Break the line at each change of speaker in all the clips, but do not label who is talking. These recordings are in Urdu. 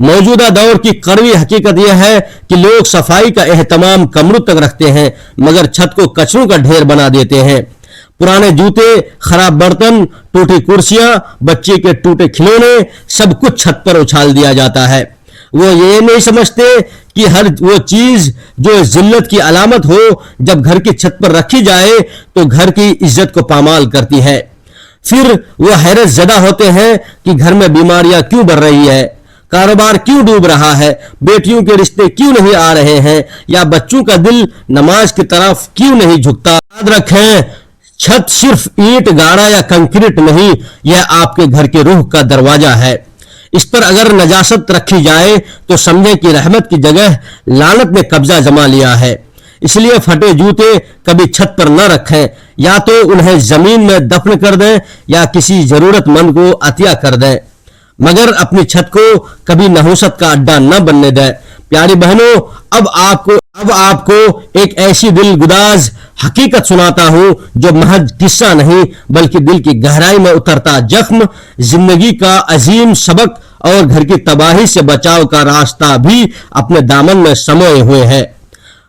موجودہ دور کی کڑوی حقیقت یہ ہے کہ لوگ صفائی کا اہتمام کمروں تک رکھتے ہیں مگر چھت کو کچروں کا ڈھیر بنا دیتے ہیں. پرانے جوتے، خراب برتن، ٹوٹی کرسیاں، بچے کے ٹوٹے کھلونے، سب کچھ چھت پر اچھال دیا جاتا ہے. وہ یہ نہیں سمجھتے کہ ہر وہ چیز جو ذلت کی علامت ہو جب گھر کی چھت پر رکھی جائے تو گھر کی عزت کو پامال کرتی ہے. پھر وہ حیرت زدہ ہوتے ہیں کہ گھر میں بیماریاں کیوں بڑھ رہی ہے، کاروبار کیوں ڈوب رہا ہے، بیٹیوں کے رشتے کیوں نہیں آ رہے ہیں، یا بچوں کا دل نماز کی طرف کیوں نہیں جھکتا. یاد رکھیں، چھت صرف اینٹ گاڑا یا کنکریٹ نہیں، یہ آپ کے گھر کے روح کا دروازہ ہے. اس پر اگر نجاست رکھی جائے تو سمجھیں کہ رحمت کی جگہ لعنت نے قبضہ جما لیا ہے. اس لیے پھٹے جوتے کبھی چھت پر نہ رکھیں، یا تو انہیں زمین میں دفن کر دیں یا کسی ضرورت مند کو عطیہ کر دیں، مگر اپنی چھت کو کبھی نحوست کا اڈا نہ بننے دیں. پیاری بہنوں، اب آپ کو ایک ایسی دل گداز حقیقت سناتا ہوں جو محض قصہ نہیں بلکہ دل کی گہرائی میں اترتا زخم، زندگی کا عظیم سبق اور گھر کی تباہی سے بچاؤ کا راستہ بھی اپنے دامن میں سموئے ہوئے ہے.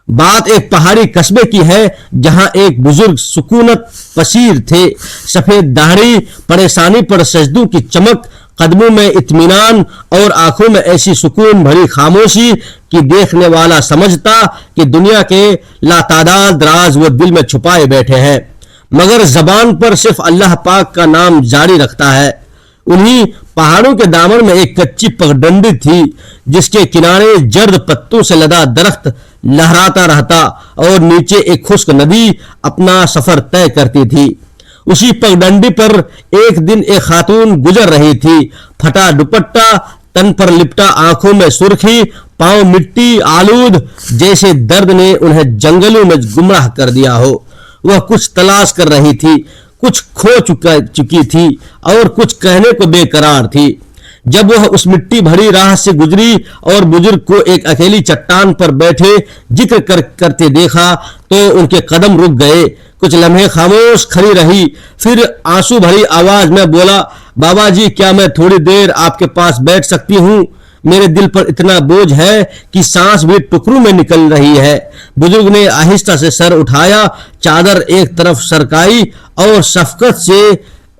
بات ایک پہاڑی قصبے کی ہے جہاں ایک بزرگ سکونت پسیر تھے. سفید داڑھی، پریشانی پر سجدوں کی چمک، قدموں میں اطمینان اور آنکھوں میں ایسی سکون بھری خاموشی کہ دیکھنے والا سمجھتا کہ دنیا کے لاتعداد راز وہ دل میں چھپائے بیٹھے ہیں، مگر زبان پر صرف اللہ پاک کا نام جاری رکھتا ہے. انہی پہاڑوں کے دامن میں ایک کچی پگڈنڈی تھی جس کے کنارے جرد پتوں سے لدا درخت لہراتا رہتا اور نیچے ایک خشک ندی اپنا سفر طے کرتی تھی. اسی پگڈنڈی پر ایک دن ایک خاتون گزر رہی تھی. پھٹا دوپٹہ، تن پر لپٹا، آنکھوں میں سرخی، پاؤں مٹی آلود، جیسے درد نے انہیں جنگلوں میں گمراہ کر دیا ہو. وہ کچھ تلاش کر رہی تھی، کچھ کھو چکی تھی اور کچھ کہنے کو بے قرار تھی. جب وہ اس مٹی بھری راہ سے گزری اور بزرگ کو ایک اکیلی چٹان پر بیٹھے ذکر کرتے دیکھا تو ان کے قدم رک گئے. کچھ لمحے خاموش کھڑی رہی، پھر آنسو بھری آواز میں بولا، بابا جی کیا میں تھوڑی دیر آپ کے پاس بیٹھ سکتی ہوں؟ میرے دل پر اتنا بوجھ ہے کہ سانس بھی ٹکڑوں میں نکل رہی ہے. بزرگ نے آہستہ سے سر اٹھایا، چادر ایک طرف سرکائی اور شفقت سے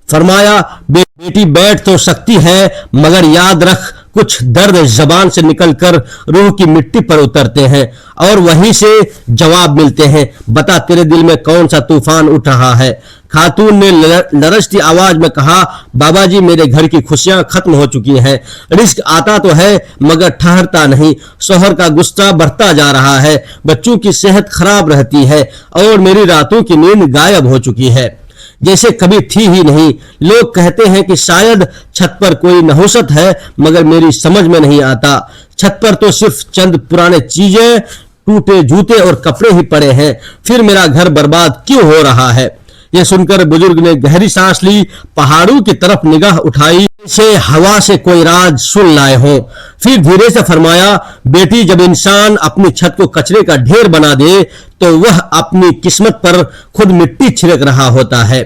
فرمایا، بیٹی بیٹھ تو سکتی ہے مگر یاد رکھ کچھ درد زبان سے نکل کر روح کی مٹی پر اترتے ہیں اور وہیں سے جواب ملتے ہیں. بتا تیرے دل میں کون سا طوفان اٹھ رہا ہے؟ خاتون نے لرزتی آواز میں کہا، بابا جی میرے گھر کی خوشیاں ختم ہو چکی ہیں. رزق آتا تو ہے مگر ٹھہرتا نہیں. شوہر کا غصہ بڑھتا جا رہا ہے، بچوں کی صحت خراب رہتی ہے اور میری راتوں کی نیند غائب ہو چکی ہے جیسے کبھی تھی ہی نہیں. لوگ کہتے ہیں کہ شاید چھت پر کوئی نحوست ہے مگر میری سمجھ میں نہیں آتا. چھت پر تو صرف چند پرانے چیزیں، ٹوٹے جوتے اور کپڑے ہی پڑے ہیں. پھر میرا گھر برباد کیوں ہو رہا ہے؟ یہ سن کر بزرگ نے گہری سانس لی، پہاڑوں کی طرف نگاہ اٹھائی سے ہوا سے کوئی راز سن لائے ہوں. پھر دھیرے سے فرمایا، بیٹی جب انسان اپنی چھت کو کچرے کا ڈھیر بنا دے تو وہ اپنی قسمت پر خود مٹی چھڑک رہا ہوتا ہے.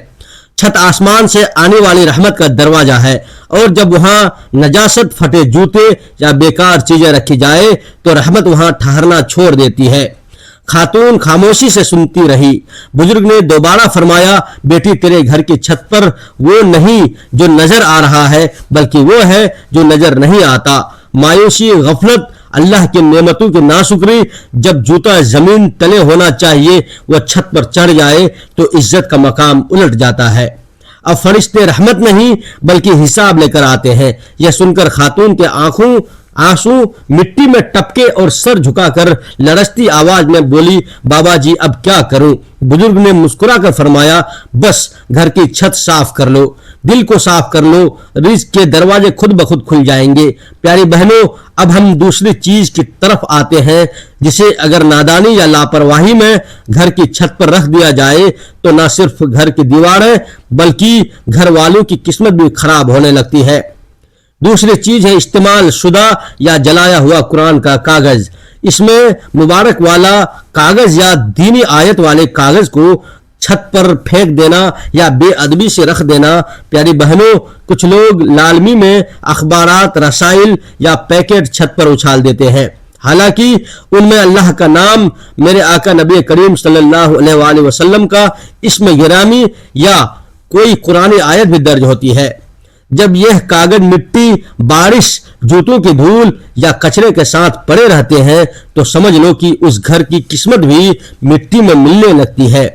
چھت آسمان سے آنے والی رحمت کا دروازہ ہے اور جب وہاں نجاست، پھٹے جوتے یا بیکار چیزیں رکھی جائے تو رحمت وہاں ٹھہرنا چھوڑ دیتی ہے. خاتون خاموشی سے سنتی رہی. بزرگ نے دوبارہ فرمایا، بیٹی تیرے گھر کی چھت پر وہ نہیں جو نظر آ رہا ہے بلکہ وہ ہے جو نظر نہیں آتا. مایوسی، غفلت، اللہ کی نعمتوں کی ناشکری. جب جوتا زمین تلے ہونا چاہیے وہ چھت پر چڑھ جائے تو عزت کا مقام الٹ جاتا ہے. اب فرشتے رحمت نہیں بلکہ حساب لے کر آتے ہیں. یہ سن کر خاتون کے آنسو مٹی میں ٹپکے اور سر جھکا کر لرزتی آواز میں بولی، بابا جی اب کیا کروں؟ بزرگ نے مسکرا کر فرمایا، بس گھر کی چھت صاف کر لو، دل کو صاف کر لو، رزق کے دروازے خود بخود کھل جائیں گے. پیاری بہنوں، اب ہم دوسری چیز کی طرف آتے ہیں جسے اگر نادانی یا لاپرواہی میں گھر کی چھت پر رکھ دیا جائے تو نہ صرف گھر کی دیواریں بلکہ گھر والوں کی قسمت بھی خراب ہونے لگتی ہے. دوسری چیز ہے استعمال شدہ یا جلایا ہوا قرآن کا کاغذ. اس میں مبارک والا کاغذ یا دینی آیت والے کاغذ کو چھت پر پھینک دینا یا بے ادبی سے رکھ دینا۔ پیاری بہنوں، کچھ لوگ لالمی میں اخبارات، رسائل یا پیکٹ چھت پر اچھال دیتے ہیں، حالانکہ ان میں اللہ کا نام، میرے آقا نبی کریم صلی اللہ علیہ وآلہ وسلم کا اسم گرامی یا کوئی قرآنی آیت بھی درج ہوتی ہے۔ جب یہ کاغذ مٹی، بارش، جوتوں کی دھول یا کچرے کے ساتھ پڑے رہتے ہیں تو سمجھ لو کہ اس گھر کی قسمت بھی مٹی میں ملنے لگتی ہے،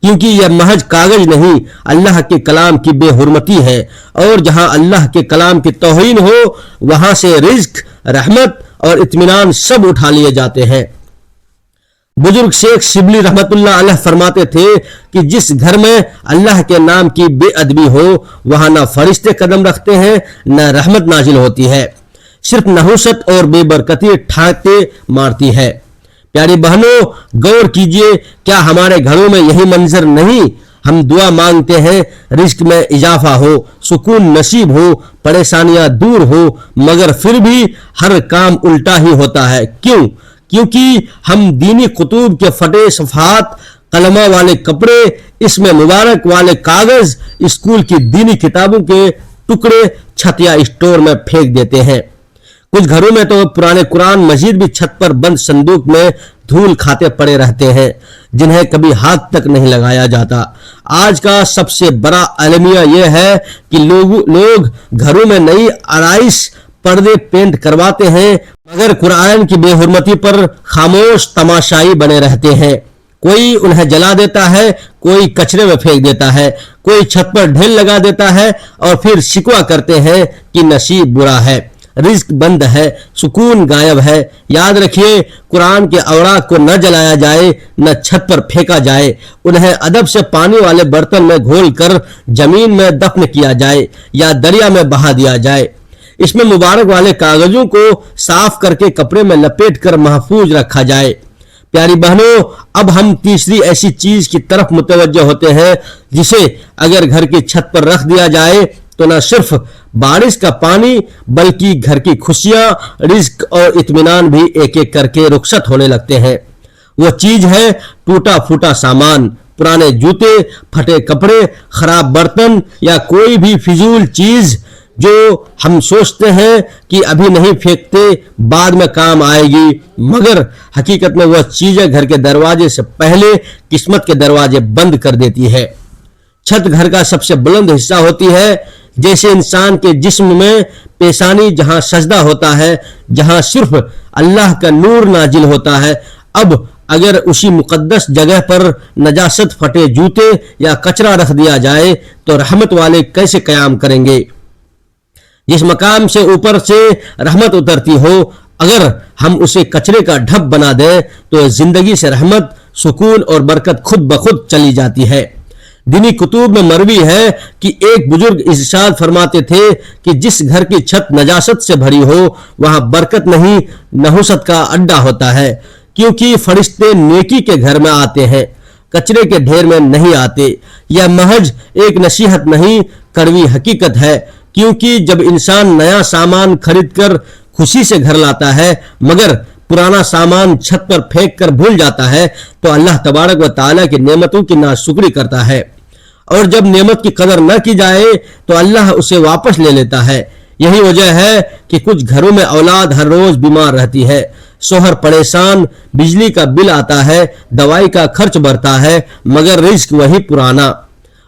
کیونکہ یہ محض کاغذ نہیں، اللہ کے کلام کی بے حرمتی ہے، اور جہاں اللہ کے کلام کی توہین ہو وہاں سے رزق، رحمت اور اطمینان سب اٹھا لیے جاتے ہیں۔ بزرگ شیخ شبلی رحمت اللہ علیہ فرماتے تھے کہ جس گھر میں اللہ کے نام کی بے ادبی ہو وہاں نہ فرشتے قدم رکھتے ہیں نہ رحمت نازل ہوتی ہے، صرف نحوست اور بے برکتی ٹھاتے مارتی ہے۔ پیاری بہنوں، غور کیجئے، کیا ہمارے گھروں میں یہی منظر نہیں؟ ہم دعا مانگتے ہیں رزق میں اضافہ ہو، سکون نصیب ہو، پریشانیاں دور ہو، مگر پھر بھی ہر کام الٹا ہی ہوتا ہے۔ کیوں؟ کیونکہ ہم دینی کتب کے پھٹے صفحات، قلمہ والے کپڑے، اس میں مبارک والے کاغذ، اسکول کی دینی کتابوں کے ٹکڑے چھت یا اسٹور میں پھینک دیتے ہیں۔ کچھ گھروں میں تو پرانے قرآن مجید بھی چھت پر بند صندوق میں دھول کھاتے پڑے رہتے ہیں، جنہیں کبھی ہاتھ تک نہیں لگایا جاتا۔ آج کا سب سے بڑا المیہ یہ ہے کہ لوگ گھروں میں نئی آرائش، پردے پینٹ کرواتے ہیں، مگر قرآن کی بے حرمتی پر خاموش تماشائی بنے رہتے ہیں۔ کوئی انہیں جلا دیتا ہے، کوئی کچرے میں پھینک دیتا ہے، کوئی چھت پر ڈھیل لگا دیتا ہے، اور پھر شکوہ کرتے ہیں کہ نصیب برا ہے، رزق بند ہے، سکون غائب ہے۔ یاد رکھیے، قرآن کے اوراق کو نہ جلایا جائے، نہ چھت پر پھینکا جائے، انہیں ادب سے پانی والے برتن میں گھول کر زمین میں دفن کیا جائے یا دریا میں بہا دیا جائے۔ اس میں مبارک والے کاغذوں کو صاف کر کے کپڑے میں لپیٹ کر محفوظ رکھا جائے۔ پیاری بہنوں، اب ہم تیسری ایسی چیز کی طرف متوجہ ہوتے ہیں جسے اگر گھر کی چھت پر رکھ دیا جائے تو نہ صرف بارش کا پانی بلکہ گھر کی خوشیاں، رزق اور اطمینان بھی ایک ایک کر کے رخصت ہونے لگتے ہیں۔ وہ چیز ہے ٹوٹا پھوٹا سامان، پرانے جوتے، پھٹے کپڑے، خراب برتن یا کوئی بھی فضول چیز جو ہم سوچتے ہیں کہ ابھی نہیں پھینکتے، بعد میں کام آئے گی، مگر حقیقت میں وہ چیزیں گھر کے دروازے سے پہلے قسمت کے دروازے بند کر دیتی ہے۔ چھت گھر کا سب سے بلند حصہ ہوتی ہے، جیسے انسان کے جسم میں پیشانی جہاں سجدہ ہوتا ہے، جہاں صرف اللہ کا نور نازل ہوتا ہے۔ اب اگر اسی مقدس جگہ پر نجاست، پھٹے جوتے یا کچرا رکھ دیا جائے تو رحمت والے کیسے قیام کریں گے؟ جس مقام سے اوپر سے رحمت اترتی ہو، اگر ہم اسے کچرے کا ڈھب بنا دیں تو زندگی سے رحمت، سکون اور برکت خود بخود چلی جاتی ہے۔ دینی کتب میں مروی ہے کہ ایک بزرگ ارشاد فرماتے تھے کہ جس گھر کی چھت نجاست سے بھری ہو وہاں برکت نہیں، نحوست کا اڈا ہوتا ہے، کیونکہ فرشتے نیکی کے گھر میں آتے ہیں، کچرے کے ڈھیر میں نہیں آتے۔ یہ محض ایک نصیحت نہیں، کڑوی حقیقت ہے، کیونکہ جب انسان نیا سامان خرید کر خوشی سے گھر لاتا ہے مگر پرانا سامان چھت پر پھینک کر بھول جاتا ہے تو اللہ تبارک و تعالیٰ کی نعمتوں کی ناشکری کرتا ہے، اور جب نعمت کی قدر نہ کی جائے تو اللہ اسے واپس لے لیتا ہے۔ یہی وجہ ہے کہ کچھ گھروں میں اولاد ہر روز بیمار رہتی ہے، شوہر پریشان، بجلی کا بل آتا ہے، دوائی کا خرچ بڑھتا ہے، مگر رزق وہی پرانا۔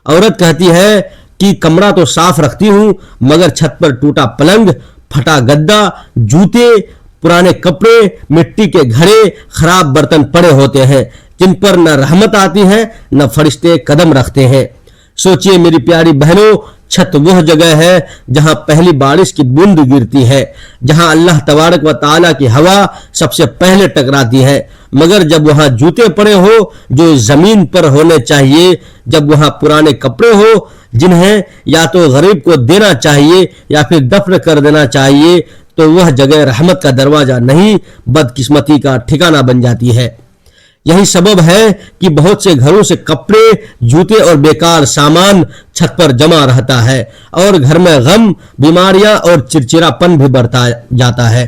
عورت کہتی ہے کہ کمرہ تو صاف رکھتی ہوں مگر چھت پر ٹوٹا پلنگ، پھٹا گدا، جوتے، پرانے کپڑے، مٹی کے گھڑے، خراب برتن پڑے ہوتے ہیں جن پر نہ رحمت آتی ہے نہ فرشتے قدم رکھتے ہیں۔ سوچئے میری پیاری بہنوں، چھت وہ جگہ ہے جہاں پہلی بارش کی بوند گرتی ہے، جہاں اللہ تبارک و تعالیٰ کی ہوا سب سے پہلے ٹکراتی ہے، مگر جب وہاں جوتے پڑے ہو جو زمین پر ہونے چاہیے، جب وہاں پرانے کپڑے ہو جنہیں یا تو غریب کو دینا چاہیے یا پھر دفن کر دینا چاہیے، تو وہ جگہ رحمت کا دروازہ نہیں، بدقسمتی کا ٹھکانہ بن جاتی ہے۔ یہی سبب ہے کہ بہت سے گھروں سے کپڑے، جوتے اور بیکار سامان چھت پر جمع رہتا ہے اور گھر میں غم، بیماریاں اور چڑچڑاپن بھی بڑھتا جاتا ہے۔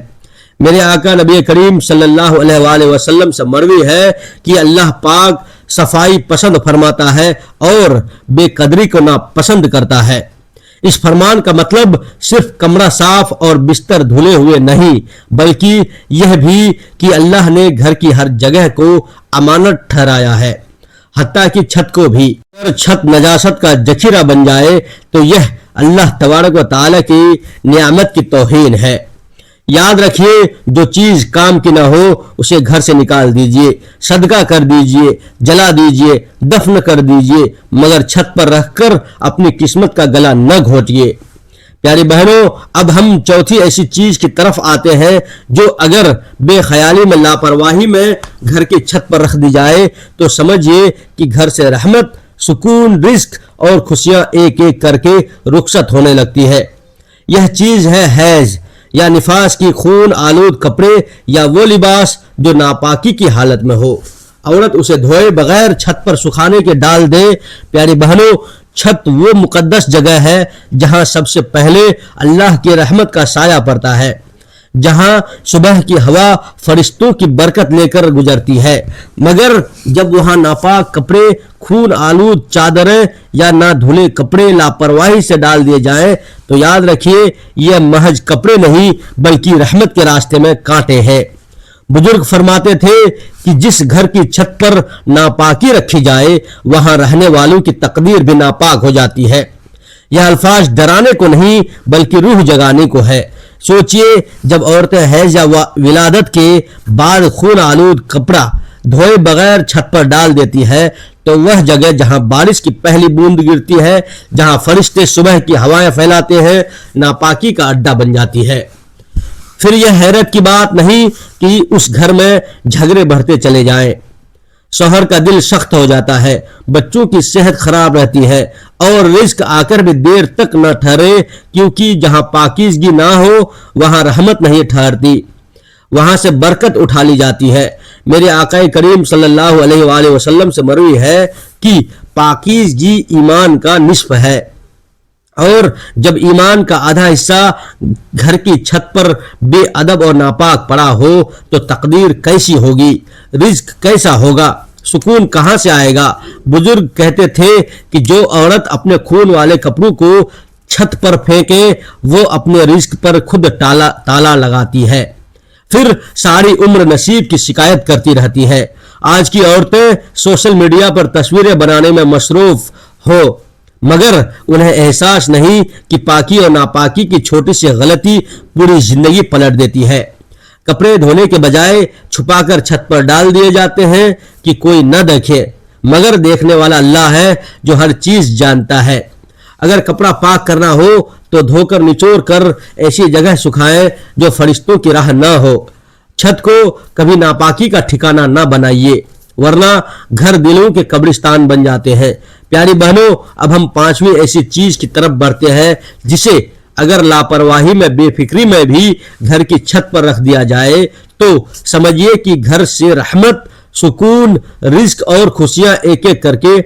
میرے آقا نبی کریم صلی اللہ علیہ وآلہ وسلم سے مروی ہے کہ اللہ پاک صفائی پسند فرماتا ہے اور بے قدری کو ناپسند کرتا ہے۔ اس فرمان کا مطلب صرف کمرہ صاف اور بستر دھلے ہوئے نہیں، بلکہ یہ بھی کہ اللہ نے گھر کی ہر جگہ کو امانت ٹھہرایا ہے، حتیٰ کہ چھت کو بھی۔ اگر چھت نجاست کا ذخیرہ بن جائے تو یہ اللہ تبارک و تعالیٰ کی نعمت کی توہین ہے۔ یاد رکھیے، جو چیز کام کی نہ ہو اسے گھر سے نکال دیجئے، صدقہ کر دیجئے، جلا دیجئے، دفن کر دیجئے، مگر چھت پر رکھ کر اپنی قسمت کا گلا نہ گھونٹیے۔ پیاری بہنوں، اب ہم چوتھی ایسی چیز کی طرف آتے ہیں جو اگر بے خیالی میں، لاپرواہی میں گھر کی چھت پر رکھ دی جائے تو سمجھیے کہ گھر سے رحمت، سکون، رزق اور خوشیاں ایک ایک کر کے رخصت ہونے لگتی ہے۔ یہ چیز ہے حیض یا نفاس کی خون آلود کپڑے یا وہ لباس جو ناپاکی کی حالت میں ہو، عورت اسے دھوئے بغیر چھت پر سکھانے کے ڈال دے۔ پیاری بہنوں، چھت وہ مقدس جگہ ہے جہاں سب سے پہلے اللہ کی رحمت کا سایہ پڑتا ہے، جہاں صبح کی ہوا فرشتوں کی برکت لے کر گزرتی ہے، مگر جب وہاں ناپاک کپڑے، خون آلود چادریں یا نہ دھلے کپڑے لاپرواہی سے ڈال دیے جائیں تو یاد رکھیے یہ محض کپڑے نہیں بلکہ رحمت کے راستے میں کانٹے ہیں۔ بزرگ فرماتے تھے کہ جس گھر کی چھت پر ناپاکی رکھی جائے وہاں رہنے والوں کی تقدیر بھی ناپاک ہو جاتی ہے۔ یہ الفاظ ڈرانے کو نہیں بلکہ روح جگانے کو ہے۔ سوچئے، جب عورتیں حیض یا ولادت کے بعد خون آلود کپڑا دھوئے بغیر چھت پر ڈال دیتی ہے تو وہ جگہ جہاں بارش کی پہلی بوند گرتی ہے، جہاں فرشتے صبح کی ہوائیں پھیلاتے ہیں، ناپاکی کا اڈا بن جاتی ہے۔ پھر یہ حیرت کی بات نہیں کہ اس گھر میں جھگڑے بڑھتے چلے جائیں، شوہر کا دل سخت ہو جاتا ہے، بچوں کی صحت خراب رہتی ہے اور رزق آ کر بھی دیر تک نہ ٹھہرے، کیونکہ جہاں پاکیزگی نہ ہو وہاں رحمت نہیں ٹھہرتی، وہاں سے برکت اٹھا لی جاتی ہے۔ میرے آقا کریم صلی اللہ علیہ وآلہ وسلم سے مروی ہے کہ پاکیزگی ایمان کا نصف ہے، اور جب ایمان کا آدھا حصہ گھر کی چھت پر بے ادب اور ناپاک پڑا ہو تو تقدیر کیسی ہوگی، رزق کیسا ہوگا، سکون کہاں سے آئے گا۔ بزرگ کہتے تھے کہ جو عورت اپنے خون والے کپڑوں کو چھت پر پھینکے وہ اپنے رزق پر خود تالا لگاتی ہے، پھر ساری عمر نصیب کی شکایت کرتی رہتی ہے۔ آج کی عورتیں سوشل میڈیا پر تصویریں بنانے میں مصروف ہو، مگر انہیں احساس نہیں کہ پاکی اور ناپاکی کی چھوٹی سی غلطی پوری زندگی پلٹ دیتی ہے۔ کپڑے دھونے کے بجائے چھپا کر چھت پر ڈال دیے جاتے ہیں کہ کوئی نہ دیکھے، مگر دیکھنے والا اللہ ہے جو ہر چیز جانتا ہے۔ اگر کپڑا پاک کرنا ہو تو دھو کر نچوڑ کر ایسی جگہ سکھائیں جو فرشتوں کی راہ نہ ہو۔ چھت کو کبھی ناپاکی کا ٹھکانہ نہ بنائیے، ورنہ گھر دلوں کے قبرستان بن جاتے ہیں۔ پیاری بہنوں، اب ہم پانچویں ایسی چیز کی طرف بڑھتے ہیں جسے اگر لاپرواہی میں، بے فکری میں بھی گھر کی چھت پر رکھ دیا جائے تو سمجھیے کہ گھر سے رحمت، سکون، رزق اور خوشیاں ایک ایک کر کے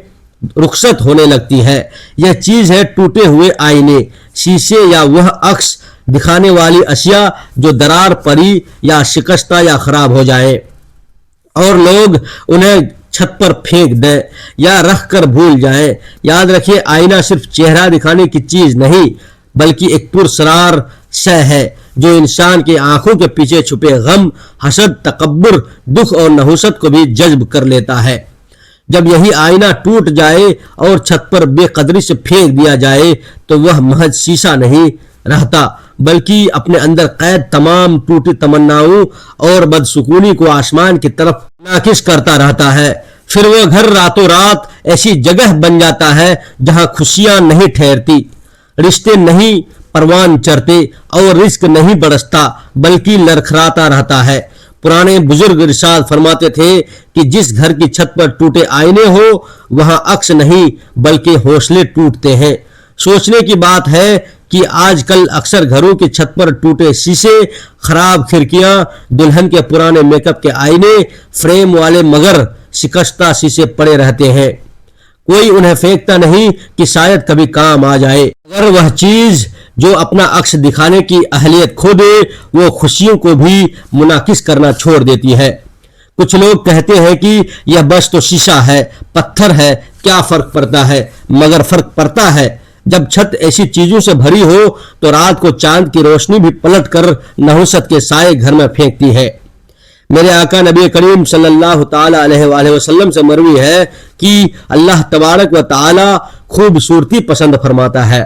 رخصت ہونے لگتی ہے۔ یہ چیز ہے ٹوٹے ہوئے آئینے، شیشے یا وہ عکس دکھانے والی اشیاء جو درار پڑی یا شکستہ یا خراب ہو جائے اور لوگ انہیں چھت پر پھینک دیں یا رکھ کر بھول جائیں۔ یاد رکھیے، آئینہ صرف چہرہ دکھانے کی چیز نہیں بلکہ ایک پرسرار شے ہے جو انسان کی آنکھوں کے پیچھے چھپے غم، حسد، تکبر، دکھ اور نحوست کو بھی جذب کر لیتا ہے۔ جب یہی آئینہ ٹوٹ جائے اور چھت پر بے قدری سے پھینک دیا جائے تو وہ محض شیشہ نہیں رہتا بلکہ اپنے اندر قید تمام ٹوٹی تمناؤں اور بدسکونی کو آسمان کی طرف ناقص کرتا رہتا ہے۔ پھر وہ گھر راتوں رات ایسی جگہ بن جاتا ہے جہاں خوشیاں نہیں ٹھہرتی، رشتے نہیں پروان چڑھتے اور رزق نہیں برستا بلکہ لڑکھڑاتا رہتا ہے۔ پرانے بزرگ ارشاد فرماتے تھے کہ جس گھر کی چھت پر ٹوٹے آئینے ہو وہاں عکس نہیں بلکہ حوصلے ٹوٹتے ہیں۔ سوچنے کی بات ہے کہ آج کل اکثر گھروں کی چھت پر ٹوٹے شیشے، خراب کھڑکیاں، دلہن کے پرانے میک اپ کے آئینے، فریم والے مگر شکستہ شیشے پڑے رہتے ہیں۔ کوئی انہیں پھینکتا نہیں کہ شاید کبھی کام آ جائے، اگر وہ چیز جو اپنا عکس دکھانے کی اہلیت کھو دے وہ خوشیوں کو بھی منعکس کرنا چھوڑ دیتی ہے۔ کچھ لوگ کہتے ہیں کہ یہ بس تو شیشہ ہے، پتھر ہے، کیا فرق پڑتا ہے؟ مگر فرق پڑتا ہے۔ جب چھت ایسی چیزوں سے بھری ہو تو رات کو چاند کی روشنی بھی پلٹ کر نحوست کے سائے گھر میں پھینکتی ہے۔ میرے آقا نبی کریم صلی اللہ تعالی علیہ وآلہ وسلم سے مروی ہے کہ اللہ تبارک و تعالی خوبصورتی پسند فرماتا ہے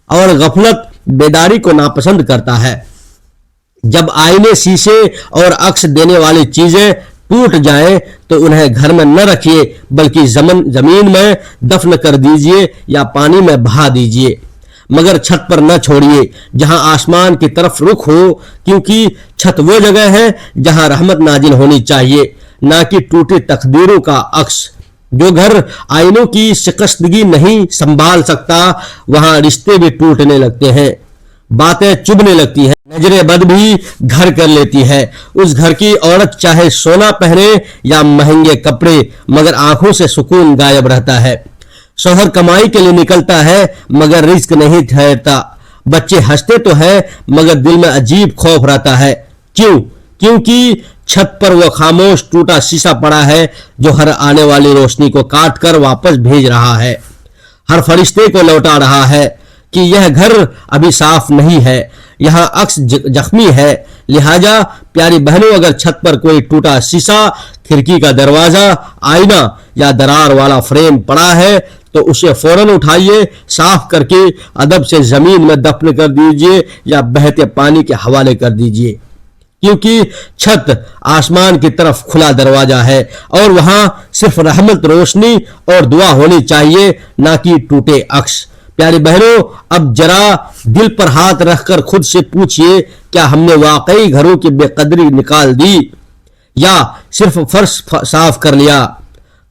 اور غفلت بیداری کو ناپسند کرتا ہے۔ جب آئینے، شیشے اور عکس دینے والی چیزیں ٹوٹ جائیں تو انہیں گھر میں نہ رکھیے بلکہ زمین میں دفن کر دیجئے یا پانی میں بہا دیجئے، مگر چھت پر نہ چھوڑیے جہاں آسمان کی طرف رخ ہو، کیونکہ چھت وہ جگہ ہے جہاں رحمت نازل ہونی چاہیے، نہ کہ ٹوٹی تقدیروں کا عکس۔ جو گھر آئینوں کی شکستگی نہیں سنبھال سکتا وہاں رشتے بھی ٹوٹنے لگتے ہیں، باتیں چبھنے لگتی ہیں، نظر بد بھی گھر کر لیتی ہے۔ اس گھر کی عورت چاہے سونا پہنے یا مہنگے کپڑے، مگر آنکھوں سے سکون غائب رہتا ہے۔ شوہر کمائی کے لیے نکلتا ہے مگر رزق نہیں ٹھہرتا، بچے ہنستے تو ہے مگر دل میں عجیب خوف رہتا ہے۔ کیونکہ چھت پر وہ خاموش ٹوٹا شیشہ پڑا ہے جو ہر آنے والی روشنی کو کاٹ کر واپس بھیج رہا ہے، ہر فرشتے کو لوٹا رہا ہے کہ یہ گھر ابھی صاف نہیں ہے، یہاں عکس زخمی ہے۔ لہٰذا پیاری بہنوں، اگر چھت پر کوئی ٹوٹا شیشہ، کھڑکی کا دروازہ، آئینہ یا درار والا فریم پڑا ہے تو اسے فوراً اٹھائیے، صاف کر کے ادب سے زمین میں دفن کر دیجئے یا بہتے پانی کے حوالے کر دیجئے، کیونکہ چھت آسمان کی طرف کھلا دروازہ ہے اور وہاں صرف رحمت، روشنی اور دعا ہونی چاہیے، نہ کہ ٹوٹے عکس۔ پیاری بہنوں، اب ذرا دل پر ہاتھ رکھ کر خود سے پوچھئے، کیا ہم نے واقعی گھروں کی بے قدری نکال دی یا صرف فرش صاف کر لیا،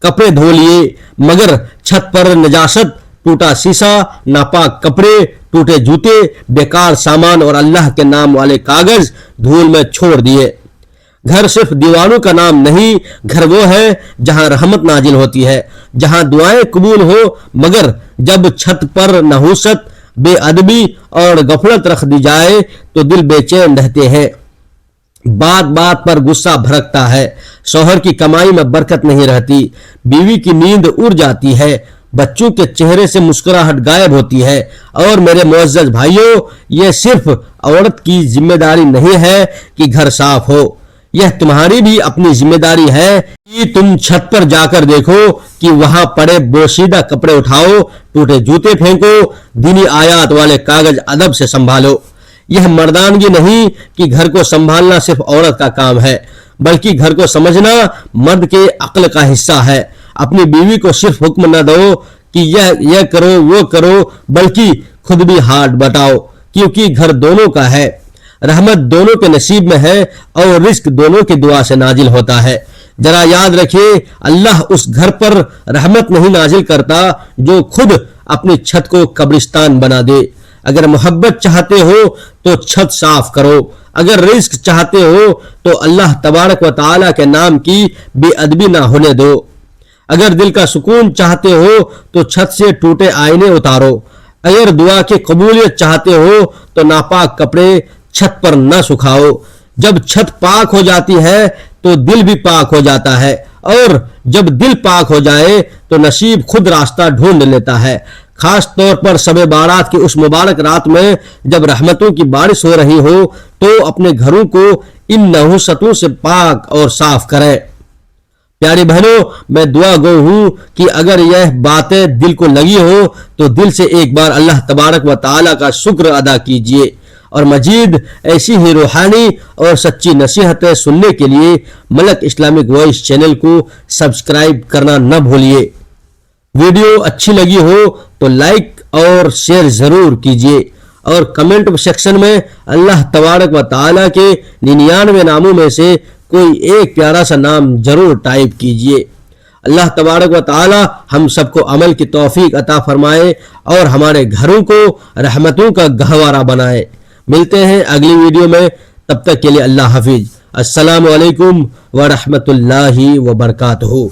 کپڑے دھو لیے، مگر چھت پر نجاست، ٹوٹا شیشہ، ناپاک کپڑے، ٹوٹے جوتے، بیکار سامان اور اللہ کے نام والے کاغذ دھول میں چھوڑ دیے۔ گھر صرف دیواروں کا نام نہیں، گھر وہ ہے جہاں رحمت نازل ہوتی ہے، جہاں دعائیں قبول ہو، مگر جب چھت پر نحوست، بے ادبی اور غفلت رکھ دی جائے تو دل بے چین رہتے ہیں، بات بات پر غصہ بھڑکتا ہے، شوہر کی کمائی میں برکت نہیں رہتی، بیوی کی نیند اڑ جاتی ہے، بچوں کے چہرے سے مسکراہٹ غائب ہوتی ہے۔ اور میرے معزز بھائیوں، یہ صرف عورت کی ذمہ داری نہیں ہے کہ گھر صاف ہو، یہ تمہاری بھی اپنی ذمہ داری ہے کہ تم چھت پر جا کر دیکھو کہ وہاں پڑے بوسیدہ کپڑے اٹھاؤ، ٹوٹے جوتے پھینکو، دینی آیات والے کاغذ ادب سے سنبھالو۔ یہ مردانگی نہیں کہ گھر کو سنبھالنا صرف عورت کا کام ہے، بلکہ گھر کو سمجھنا مرد کے عقل کا حصہ ہے۔ اپنی بیوی کو صرف حکم نہ دو کہ یہ کرو وہ کرو، بلکہ خود بھی ہاتھ بٹاؤ، کیونکہ گھر دونوں کا ہے، رحمت دونوں کے نصیب میں ہے اور رزق دونوں کی دعا سے نازل ہوتا ہے۔ ذرا یاد رکھیے، اللہ اس گھر پر رحمت نہیں نازل کرتا جو خود اپنی چھت کو قبرستان بنا دے۔ اگر محبت چاہتے ہو تو چھت صاف کرو، اگر رزق چاہتے ہو تو اللہ تبارک و تعالی کے نام کی بے ادبی نہ ہونے دو، اگر دل کا سکون چاہتے ہو تو چھت سے ٹوٹے آئینے اتارو، اگر دعا کی قبولیت چاہتے ہو تو ناپاک کپڑے چھت پر نہ سکھاؤ۔ جب چھت پاک ہو جاتی ہے تو دل بھی پاک ہو جاتا ہے، اور جب دل پاک ہو جائے تو نصیب خود راستہ ڈھونڈ لیتا ہے۔ خاص طور پر شب بارات کی اس مبارک رات میں جب رحمتوں کی بارش ہو رہی ہو تو اپنے گھروں کو ان نحوستوں سے پاک اور صاف کریں۔ پیاری بہنوں، میں دعا گو ہوں کہ اگر یہ باتیں دل کو لگی ہو تو دل سے ایک بار اللہ تبارک و تعالی کا شکر ادا کیجیے، اور مزید ایسی ہی روحانی اور سچی نصیحتیں سننے کے لیے ملک اسلامک وائس چینل کو سبسکرائب کرنا نہ بھولیے۔ ویڈیو اچھی لگی ہو تو لائک اور شیئر ضرور کیجیے، اور کمنٹ سیکشن میں اللہ تبارک و تعالی کے 99 ناموں میں سے کوئی ایک پیارا سا نام ضرور ٹائپ کیجیے۔ اللہ تبارک و تعالی ہم سب کو عمل کی توفیق عطا فرمائے اور ہمارے گھروں کو رحمتوں کا گہوارہ بنائے۔ ملتے ہیں اگلی ویڈیو میں، تب تک کے لیے اللہ حافظ۔ السلام علیکم ورحمۃ اللہ وبرکاتہ۔